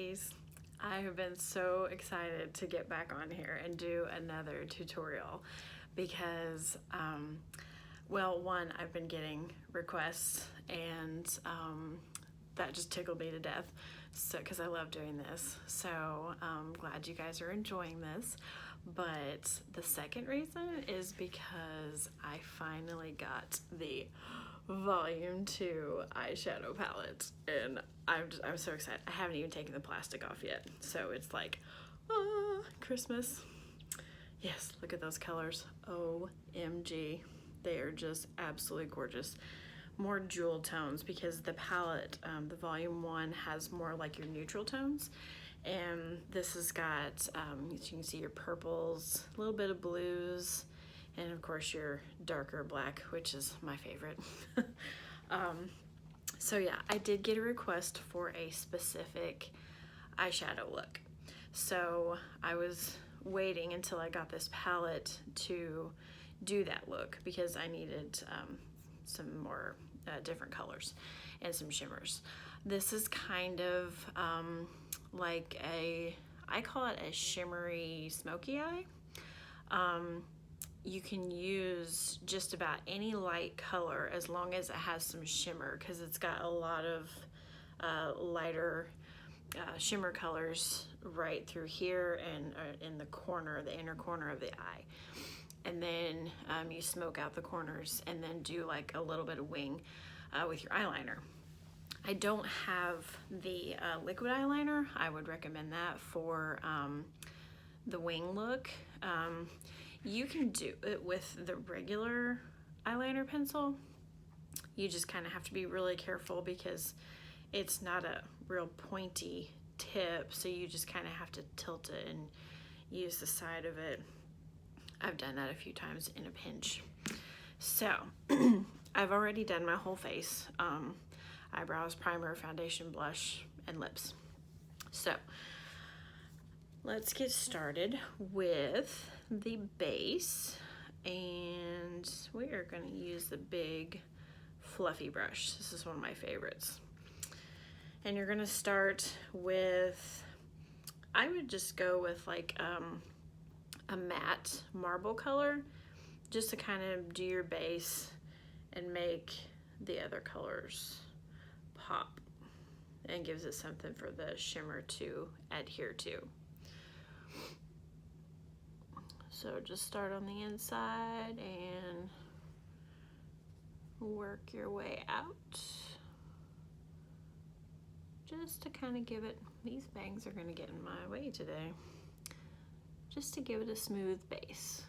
guys, I have been so excited to get back on here and do another tutorial because, well, one, I've been getting requests and that just tickled me to death, so because I love doing this. So I'm glad you guys are enjoying this. But the second reason is because I finally got the volume 2 eyeshadow palette, and I'm so excited. I haven't even taken the plastic off yet, so it's like, Christmas. Yes, look at those colors. OMG, they are just absolutely gorgeous. More jewel tones because the palette, the volume 1 has more like your neutral tones, and this has got, as you can see, your purples, a little bit of blues, and of course your darker black, which is my favorite. So yeah, I did get a request for a specific eyeshadow look. So I was waiting until I got this palette to do that look because I needed some more different colors and some shimmers. This is kind of like I call it a shimmery smoky eye. You can use just about any light color as long as it has some shimmer, because it's got a lot of lighter shimmer colors right through here and in the corner, the inner corner of the eye. And then you smoke out the corners and then do like a little bit of wing with your eyeliner. I don't have the liquid eyeliner. I would recommend that for the wing look. You can do it with the regular eyeliner pencil. You just kind of have to be really careful because it's not a real pointy tip, so you just kind of have to tilt it and use the side of it. I've done that a few times in a pinch. So I've already done my whole face, eyebrows, primer, foundation, blush, and lips. So let's get started with the base, and we are going to use the big fluffy brush. This is one of my favorites. And you're going to start with, I would just go with like a matte marble color, just to kind of do your base and make the other colors pop, and gives it something for the shimmer to adhere to. So just start on the inside and work your way out, just to kind of give it, these bangs are going to get in my way today, just to give it a smooth base.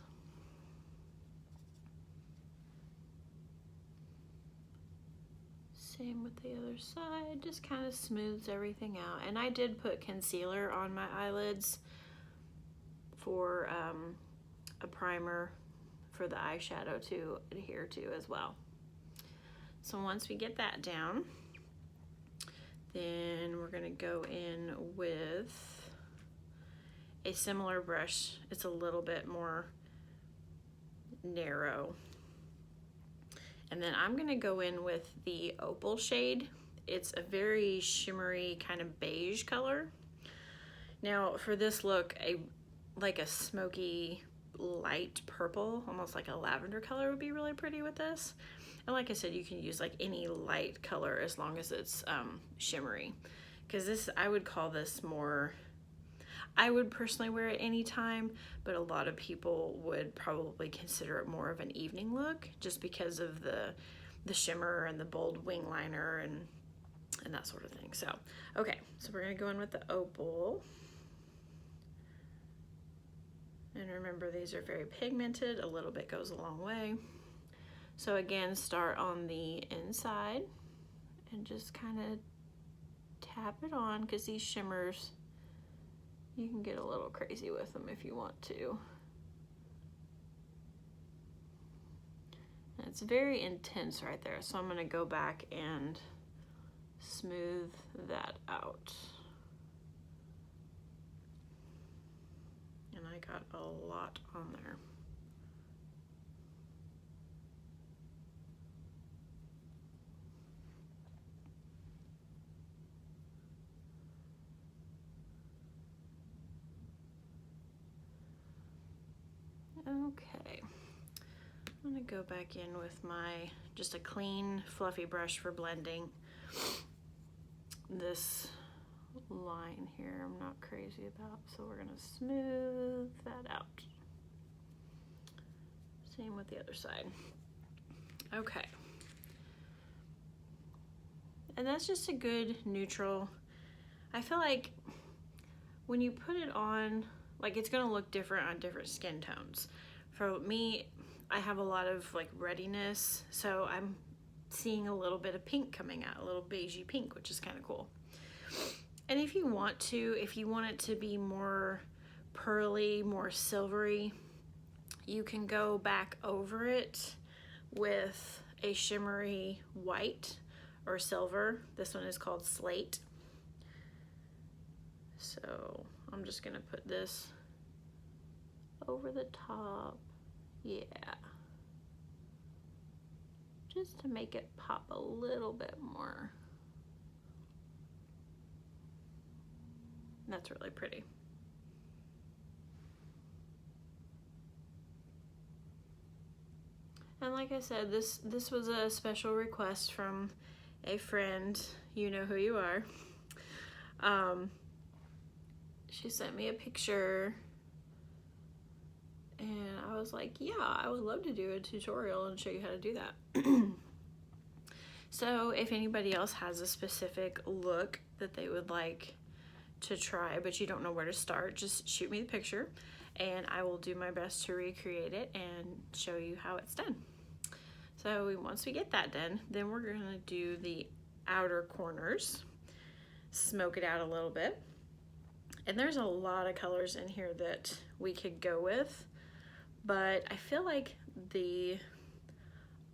Same with the other side, just kind of smooths everything out. And I did put concealer on my eyelids for a primer for the eyeshadow to adhere to as well. So once we get that down, then we're going to go in with a similar brush. It's a little bit more narrow. And then I'm going to go in with the opal shade. It's a very shimmery kind of beige color. Now for this look, like a smoky light purple, almost like a lavender color, would be really pretty with this. And like I said, you can use like any light color as long as it's shimmery, because this, I would call this more, I would personally wear it anytime, but a lot of people would probably consider it more of an evening look, just because of the shimmer and the bold wing liner and that sort of thing. So okay, so we're gonna go in with the opal. And remember, these are very pigmented. A little bit goes a long way. So again, start on the inside and just kind of tap it on, because these shimmers, you can get a little crazy with them if you want to. And it's very intense right there, so I'm going to go back and smooth that out. And I got a lot on there. Okay, I'm gonna go back in with my, just a clean, fluffy brush for blending. This line here I'm not crazy about, so we're gonna smooth that out. Same with the other side. Okay. And that's just a good neutral. I feel like when you put it on, like, it's gonna look different on different skin tones. For me, I have a lot of like readiness, so I'm seeing a little bit of pink coming out, a little beigey pink, which is kind of cool. And if you want it to be more pearly, more silvery, you can go back over it with a shimmery white or silver. This one is called Slate. So I'm just gonna put this over the top. Yeah. Just to make it pop a little bit more. That's really pretty. And like I said, this was a special request from a friend. You know who you are. She sent me a picture and I was like, yeah, I would love to do a tutorial and show you how to do that. So if anybody else has a specific look that they would like to try, but you don't know where to start, just shoot me the picture and I will do my best to recreate it and show you how it's done. So once we get that done, then we're gonna do the outer corners, smoke it out a little bit. And there's a lot of colors in here that we could go with, but I feel like the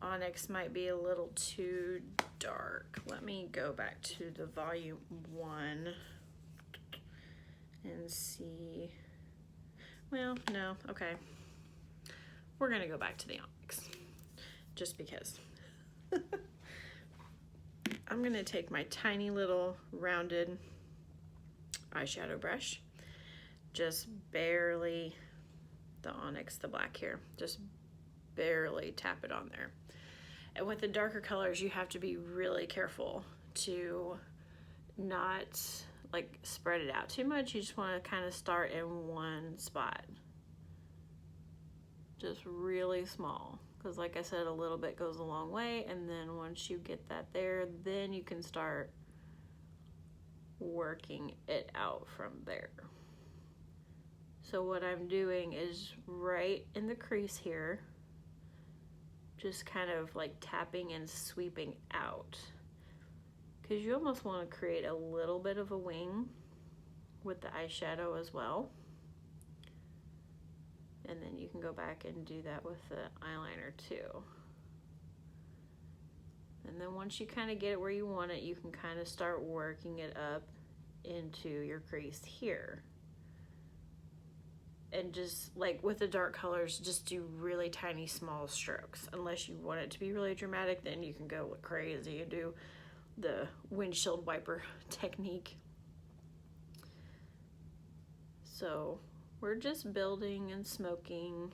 onyx might be a little too dark. Let me go back to the volume 1 and see. Well, no, okay. We're gonna go back to the onyx, just because. I'm gonna take my tiny little rounded eyeshadow brush, just barely, the onyx, the black here, just barely tap it on there. And with the darker colors, you have to be really careful to not like spread it out too much. You just want to kind of start in one spot, just really small, because like I said, a little bit goes a long way. And then once you get that there, then you can start working it out from there. So what I'm doing is right in the crease here, just kind of like tapping and sweeping out, because you almost want to create a little bit of a wing with the eyeshadow as well. And then you can go back and do that with the eyeliner too. And then once you kind of get it where you want it, you can kind of start working it up into your crease here. And just like with the dark colors, just do really tiny small strokes. Unless you want it to be really dramatic, then you can go crazy and do the windshield wiper technique. So we're just building and smoking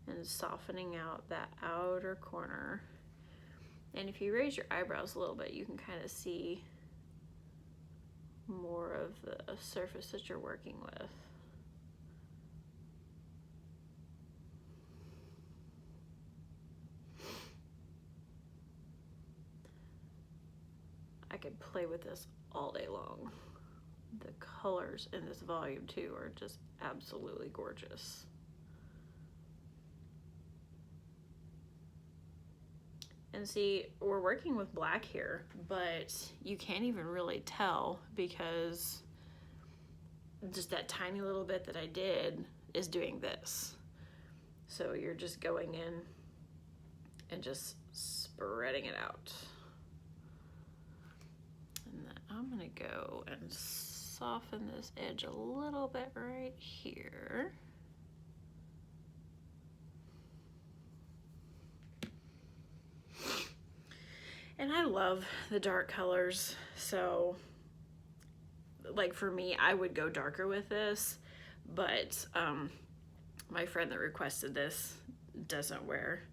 and softening out that outer corner. And if you raise your eyebrows a little bit, you can kind of see more of the surface that you're working with. I could play with this all day long. The colors in this volume 2 are just absolutely gorgeous. And see, we're working with black here, but you can't even really tell because just that tiny little bit that I did is doing this. So you're just going in and just spreading it out. And then I'm gonna go and soften this edge a little bit right here. And I love the dark colors, so like for me, I would go darker with this, but my friend that requested this doesn't wear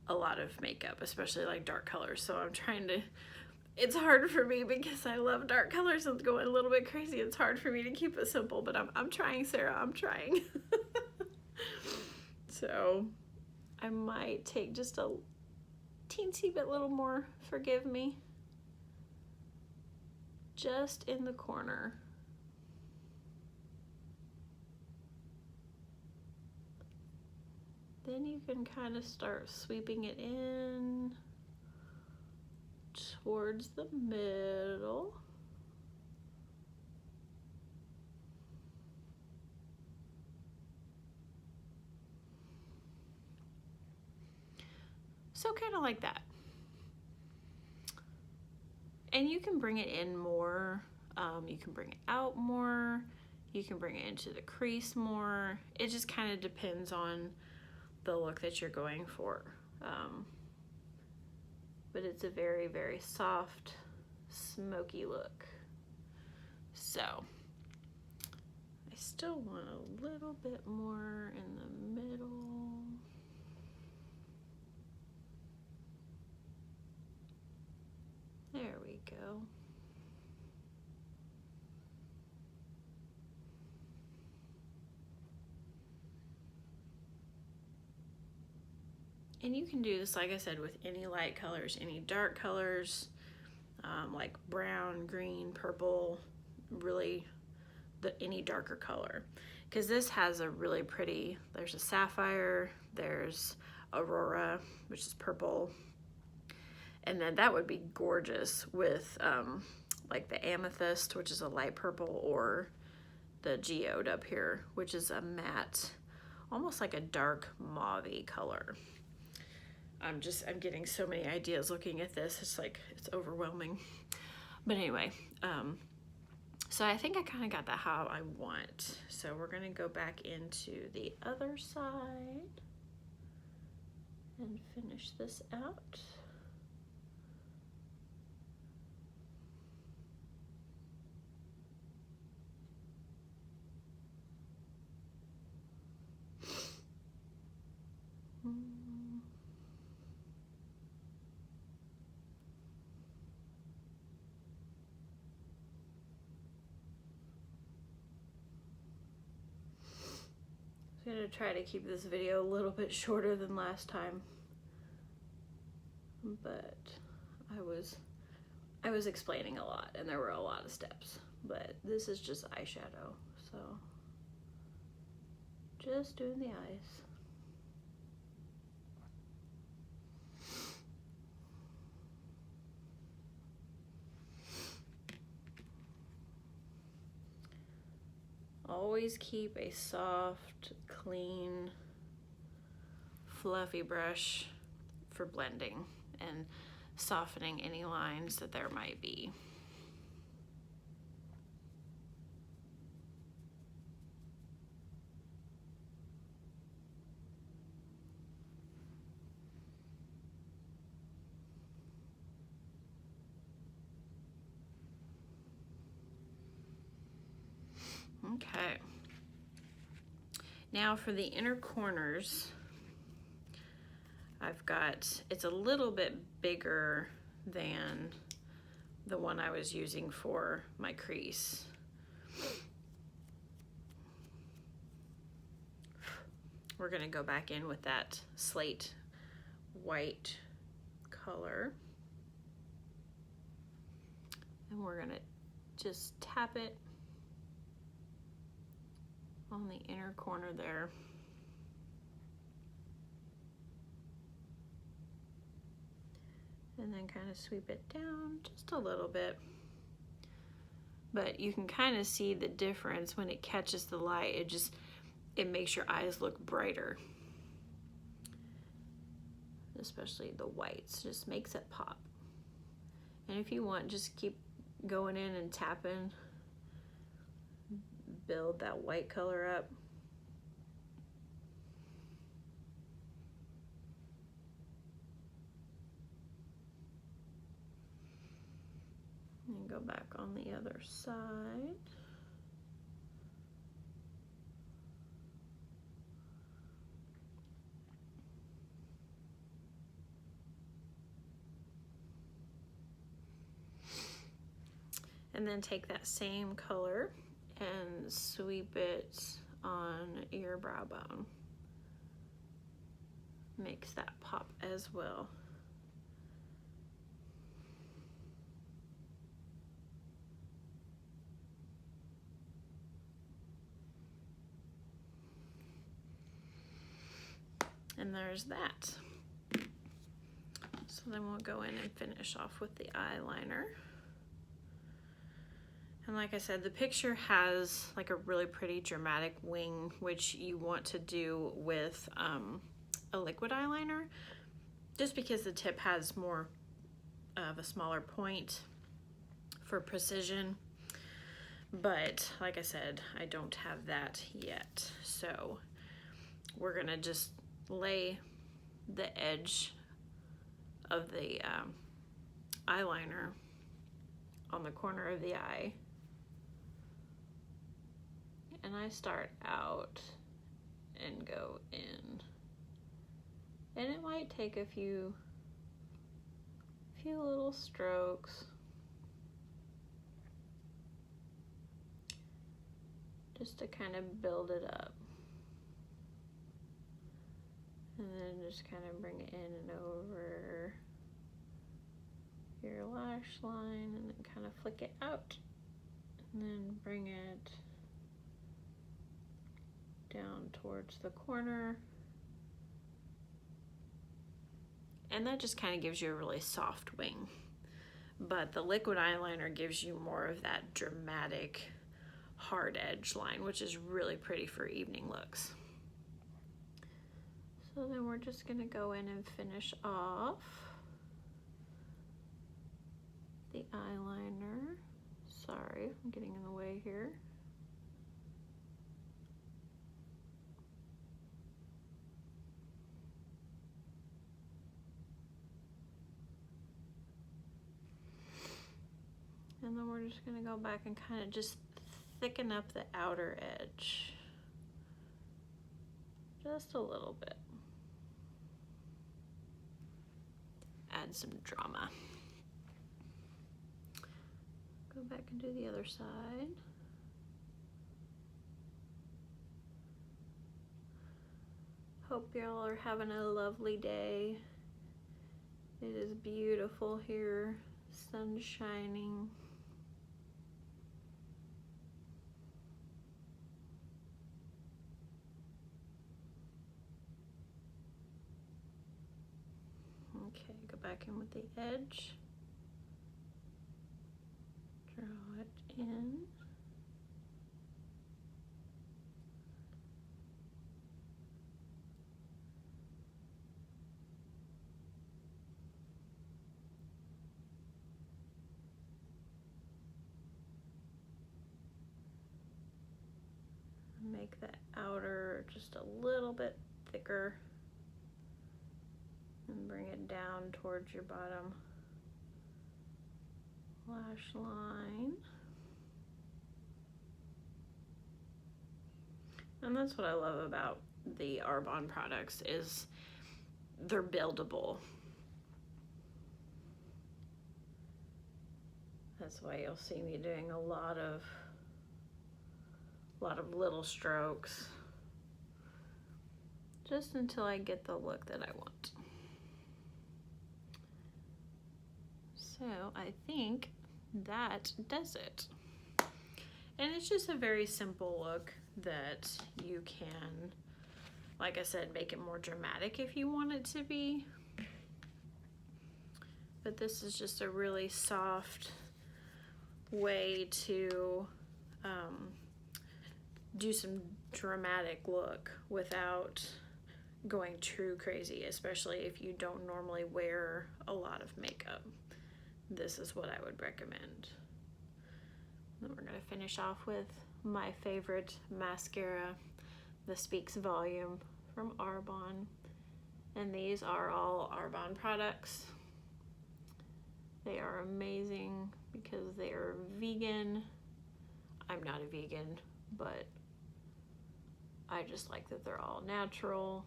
a lot of makeup, especially like dark colors. So I'm trying to, it's hard for me because I love dark colors and going a little bit crazy. It's hard for me to keep it simple, but I'm trying, Sarah, I'm trying. So I might take just a teensy bit little more, forgive me, just in the corner. Then you can kind of start sweeping it in towards the middle. So kind of like that. And you can bring it in more, you can bring it out more, you can bring it into the crease more. It just kind of depends on the look that you're going for. But it's a very, very soft, smoky look. So I still want a little bit more in the middle. There we go. And you can do this, like I said, with any light colors, any dark colors, like brown, green, purple, really any darker color. Because this has a really pretty, there's a sapphire, there's aurora, which is purple, and then that would be gorgeous with like the amethyst, which is a light purple, or the geode up here, which is a matte, almost like a dark mauve-y color. I'm getting so many ideas looking at this. It's like, it's overwhelming. But anyway, so I think I kind of got that how I want. So we're gonna go back into the other side and finish this out. I'm gonna try to keep this video a little bit shorter than last time, but I was explaining a lot and there were a lot of steps, but this is just eyeshadow, so just doing the eyes. Always keep a soft, clean, fluffy brush for blending and softening any lines that there might be. Okay. Now for the inner corners, I've got, it's a little bit bigger than the one I was using for my crease. We're gonna go back in with that slate white color. And we're gonna just tap it on the inner corner there. And then kind of sweep it down just a little bit. But you can kind of see the difference when it catches the light. It makes your eyes look brighter. Especially the whites, just makes it pop. And if you want, just keep going in and tapping. Build that white color up. And go back on the other side. And then take that same color and sweep it on your brow bone. Makes that pop as well. And there's that. So then we'll go in and finish off with the eyeliner. And like I said, the picture has like a really pretty dramatic wing, which you want to do with a liquid eyeliner, just because the tip has more of a smaller point for precision. But like I said, I don't have that yet. So we're gonna just lay the edge of the eyeliner on the corner of the eye. And I start out and go in. And it might take a few little strokes. Just to kind of build it up. And then just kind of bring it in and over your lash line, and then kind of flick it out. And then bring it down towards the corner. And that just kind of gives you a really soft wing. But the liquid eyeliner gives you more of that dramatic hard edge line, which is really pretty for evening looks. So then we're just gonna go in and finish off the eyeliner. Sorry, I'm getting in the way here. And then we're just gonna go back and kind of just thicken up the outer edge. Just a little bit. Add some drama. Go back and do the other side. Hope y'all are having a lovely day. It is beautiful here, sun shining. Okay, go back in with the edge. Draw it in. Make the outer just a little bit thicker. And bring it down towards your bottom lash line. And that's what I love about the Arbonne products, is they're buildable. That's why you'll see me doing a lot of little strokes, just until I get the look that I want. So I think that does it. And it's just a very simple look that you can, like I said, make it more dramatic if you want it to be. But this is just a really soft way to do some dramatic look without going too crazy, especially if you don't normally wear a lot of makeup. This is what I would recommend. Then we're gonna finish off with my favorite mascara, the Speaks Volume from Arbonne. And these are all Arbonne products. They are amazing because they are vegan. I'm not a vegan, but I just like that they're all natural.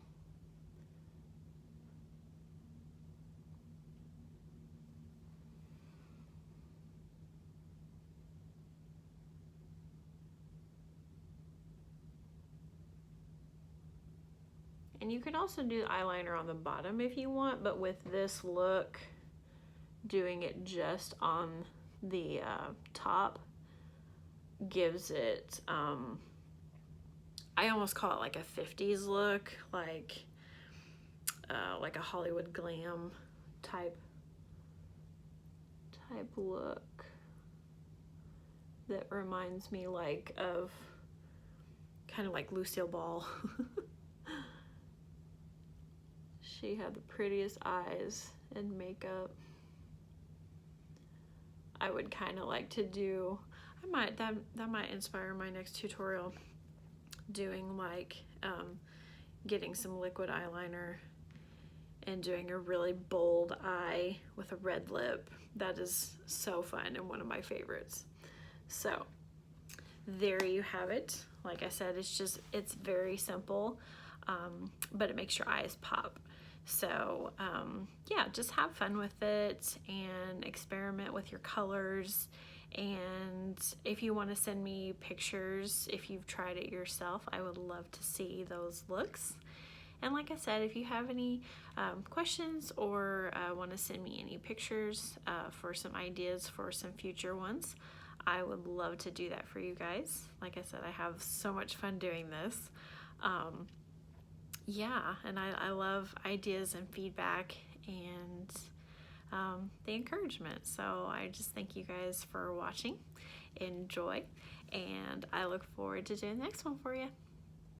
And you could also do eyeliner on the bottom if you want, but with this look, doing it just on the top gives it, I almost call it like a 50s look, like a Hollywood glam type look that reminds me like of kind of like Lucille Ball. She had the prettiest eyes and makeup. I would kind of like to do, that might inspire my next tutorial, doing like getting some liquid eyeliner and doing a really bold eye with a red lip. That is so fun and one of my favorites. So there you have it. Like I said, it's very simple, but it makes your eyes pop. So yeah, just have fun with it and experiment with your colors. And if you want to send me pictures, if you've tried it yourself, I would love to see those looks. And like I said, if you have any questions or want to send me any pictures for some ideas for some future ones, I would love to do that for you guys. Like I said, I have so much fun doing this. Yeah, and I love ideas and feedback and the encouragement. So I just thank you guys for watching. Enjoy, and I look forward to doing the next one for you.